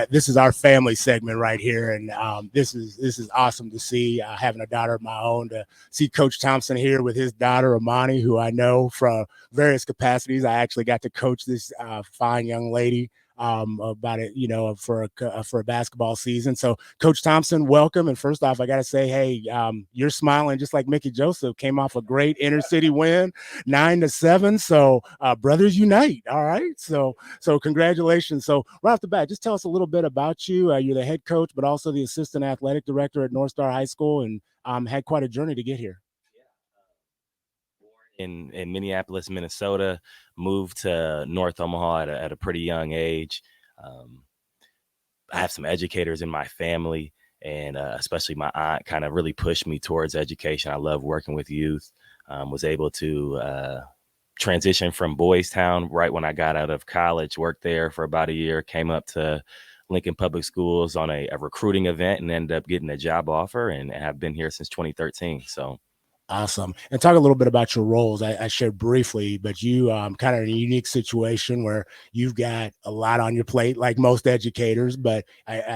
this is our family segment right here, and this is awesome to see. Having a daughter of my own, to see Coach Thompson here with his daughter Amani, who I know from various capacities. I actually got to coach this fine young lady about it, for a basketball season. So, Coach Thompson, welcome. And first off, I got to say, hey, you're smiling just like Mickey Joseph. Came off a great inner city win, 9-7. So, brothers unite. All right. So congratulations. So right off the bat, just tell us a little bit about you. You're the head coach, but also the assistant athletic director at North Star High School, and had quite a journey to get here. In Minneapolis, Minnesota, moved to North Omaha at a pretty young age. I have some educators in my family, and especially my aunt kind of really pushed me towards education. I love working with youth. Was able to transition from Boys Town right when I got out of college, worked there for about a year, came up to Lincoln Public Schools on a recruiting event and ended up getting a job offer, and have been here since 2013. So. Awesome. And talk a little bit about your roles. I shared briefly, but you kind of in a unique situation where you've got a lot on your plate, like most educators, but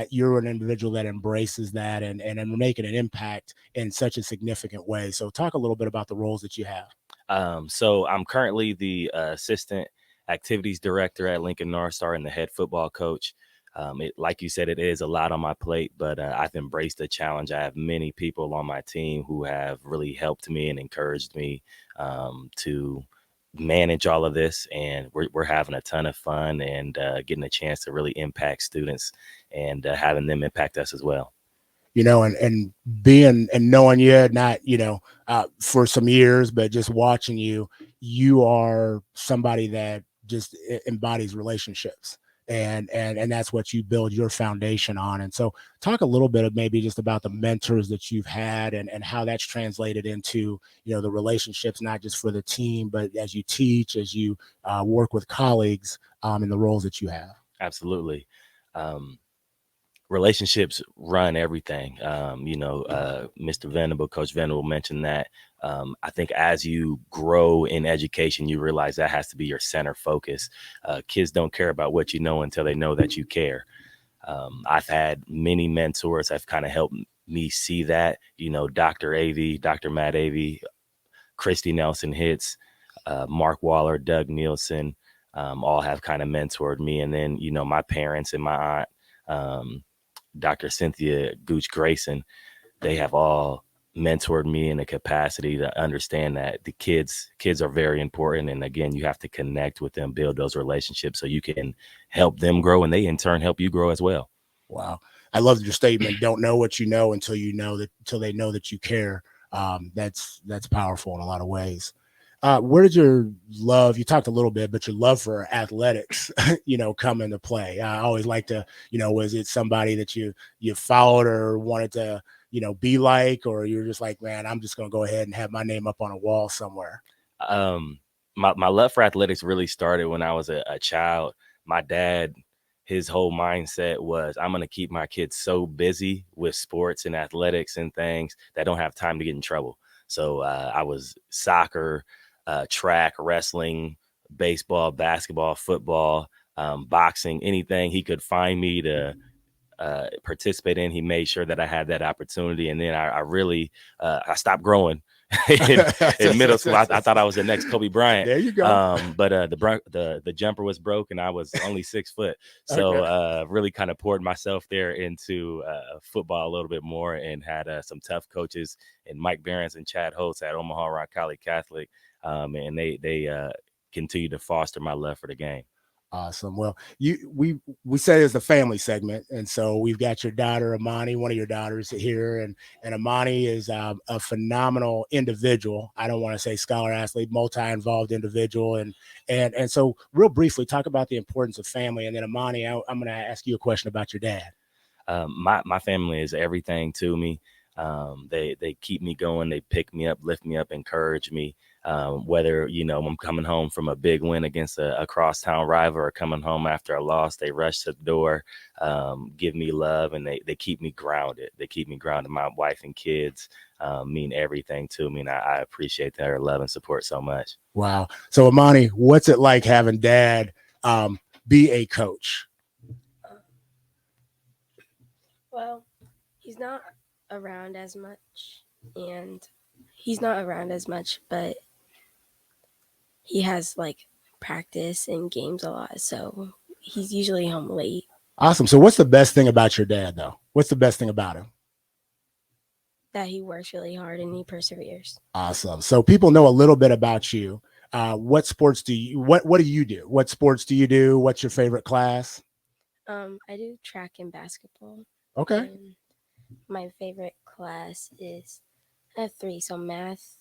you're an individual that embraces that and making an impact in such a significant way. So talk a little bit about the roles that you have. So I'm currently the assistant activities director at Lincoln North Star and the head football coach. Like you said, it is a lot on my plate, but I've embraced the challenge. I have many people on my team who have really helped me and encouraged me to manage all of this. And we're having a ton of fun and getting a chance to really impact students and having them impact us as well. And being and knowing you, not, for some years, but just watching you are somebody that just embodies relationships. And that's what you build your foundation on. And so talk a little bit of maybe just about the mentors that you've had and how that's translated into, the relationships, not just for the team, but as you teach, as you work with colleagues in the roles that you have. Absolutely. Relationships run everything. Mr. Venable, Coach Venable mentioned that. I think as you grow in education, you realize that has to be your center focus. Kids don't care about what you know until they know that you care. I've had many mentors have kind of helped me see that, Dr. Matt Avey, Christy Nelson Hitz, Mark Waller, Doug Nielsen, all have kind of mentored me. And then, my parents and my aunt, Dr. Cynthia Gooch Grayson, they have all mentored me in a capacity to understand that the kids are very important. And again, you have to connect with them, build those relationships so you can help them grow and they in turn help you grow as well. Wow. I love your statement. Don't know what you know until they know that you care. That's powerful in a lot of ways. Where did your love, you talked a little bit, but your love for athletics, come into play? I always like to, was it somebody that you followed or wanted to, be like, or you're just like, man, I'm just going to go ahead and have my name up on a wall somewhere? My love for athletics really started when I was a child. My dad, his whole mindset was, I'm going to keep my kids so busy with sports and athletics and things that don't have time to get in trouble. So I was soccer, track, wrestling, baseball, basketball, football, boxing, anything he could find me to participate in. He made sure that I had that opportunity. And then I really, I stopped growing in middle school. I thought I was the next Kobe Bryant. There you go. But the jumper was broke and I was only 6 foot. So really kind of poured myself there into football a little bit more and had some tough coaches and Mike Behrens and Chad Holtz at Omaha Rock Catholic. And they continue to foster my love for the game. Awesome. Well, we say it's a family segment, and so we've got your daughter Amani, one of your daughters here, and Amani is a phenomenal individual. I don't want to say scholar athlete, multi-involved individual, and so real briefly talk about the importance of family, and then Amani, I'm going to ask you a question about your dad. My family is everything to me. They keep me going. They pick me up, lift me up, encourage me. Whether, I'm coming home from a big win against a crosstown rival or coming home after a loss, they rush to the door, give me love, and they keep me grounded. They keep me grounded. My wife and kids mean everything to me, and I appreciate their love and support so much. Wow. So, Amani, what's it like having dad be a coach? Well, he's not around as much, and he's not around as much, but he has like practice and games a lot, so he's usually home late. Awesome. So what's the best thing about your dad, though? What's the best thing about him? That he works really hard and he perseveres. Awesome. So people know a little bit about you. What sports do you what do you do? What sports do you do? What's your favorite class? I do track and basketball, Okay. and my favorite class is I have three, so math,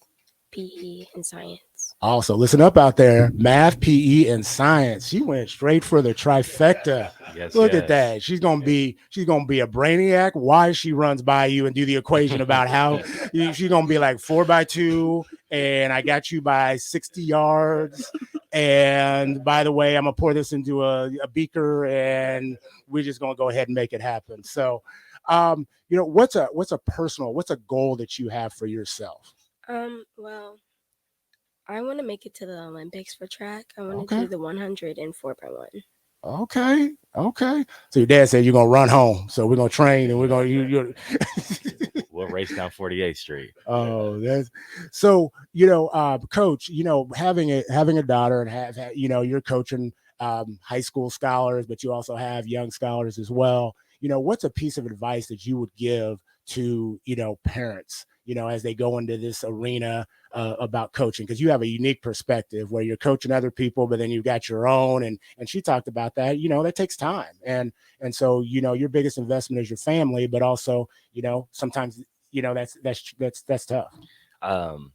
PE, and science. Also, listen up out there. Math, PE, and science. She went straight for the trifecta. Yes, Look yes. at that. She's gonna be a brainiac. Why she runs by you and do the equation about how she's gonna be like 4x2, and I got you by 60 yards. And by the way, I'm gonna pour this into a beaker, and we're just gonna go ahead and make it happen. So, what's a goal that you have for yourself? Well, I want to make it to the Olympics for track. I want Okay. to do the 100 and 4x1. Okay. So your dad said you're gonna run home. So we're gonna train and we're gonna you. We'll race down 48th Street. Oh, that's so. Coach. Having a daughter and you're coaching high school scholars, but you also have young scholars as well. What's a piece of advice that you would give to parents? As they go into this arena about coaching, because you have a unique perspective where you're coaching other people, but then you've got your own, and she talked about that. That takes time, and so your biggest investment is your family, but also sometimes that's tough. Um,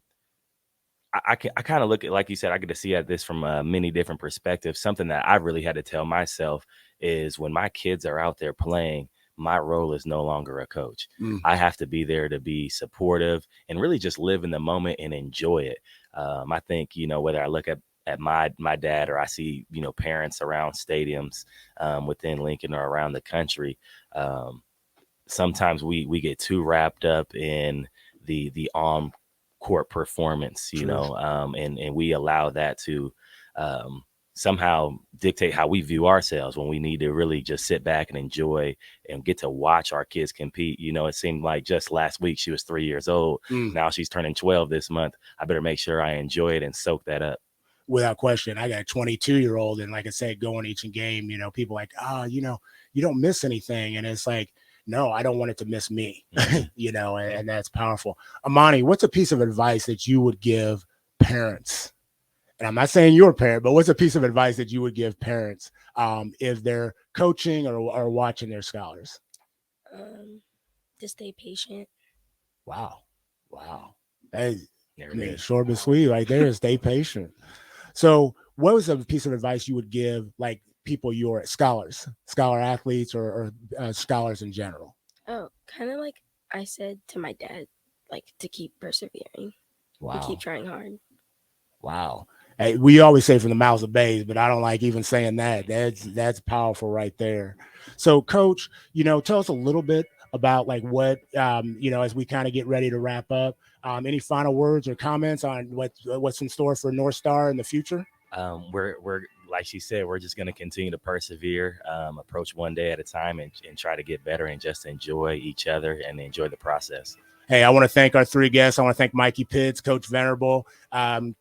I kind of look at, like you said, I get to see at this from many different perspectives. Something that I really had to tell myself is when my kids are out there playing, my role is no longer a coach. I have to be there to be supportive and really just live in the moment and enjoy it. I think, whether I look at my dad or I see, parents around stadiums within Lincoln or around the country, sometimes we get too wrapped up in the on court performance, and we allow that to somehow dictate how we view ourselves when we need to really just sit back and enjoy and get to watch our kids compete. It seemed like just last week she was 3 years old. Now she's turning 12 this month. I better make sure I enjoy it and soak that up. Without question. I got a 22-year-old, and like I said, going each game, people like, you don't miss anything, and it's like, no, I don't want it to miss me. And that's powerful. Amani, what's a piece of advice that you would give parents? And I'm not saying you're a parent, but what's a piece of advice that you would give parents if they're coaching or watching their scholars? To stay patient. Wow. Hey, short but sweet right there. Stay patient. So what was a piece of advice you would give like people, your scholar athletes or scholars in general? Oh, kind of like I said to my dad, like to keep persevering. Wow. And keep trying hard. Wow. Hey, we always say from the mouths of babes, but I don't like even saying that. That's powerful right there. So, Coach, tell us a little bit about like what as we kind of get ready to wrap up. Any final words or comments on what's in store for North Star in the future? We're like she said, we're just going to continue to persevere, approach one day at a time, and try to get better and just enjoy each other and enjoy the process. Hey, I want to thank our three guests. I want to thank Mikey Pitts, Coach Venerable,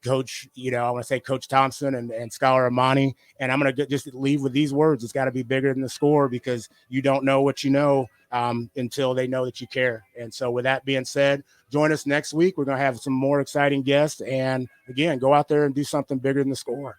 Coach, I want to say Coach Thompson and Scholar Amani. And I'm going to just leave with these words. It's got to be bigger than the score, because you don't know what you know until they know that you care. And so with that being said, join us next week. We're going to have some more exciting guests. And again, go out there and do something bigger than the score.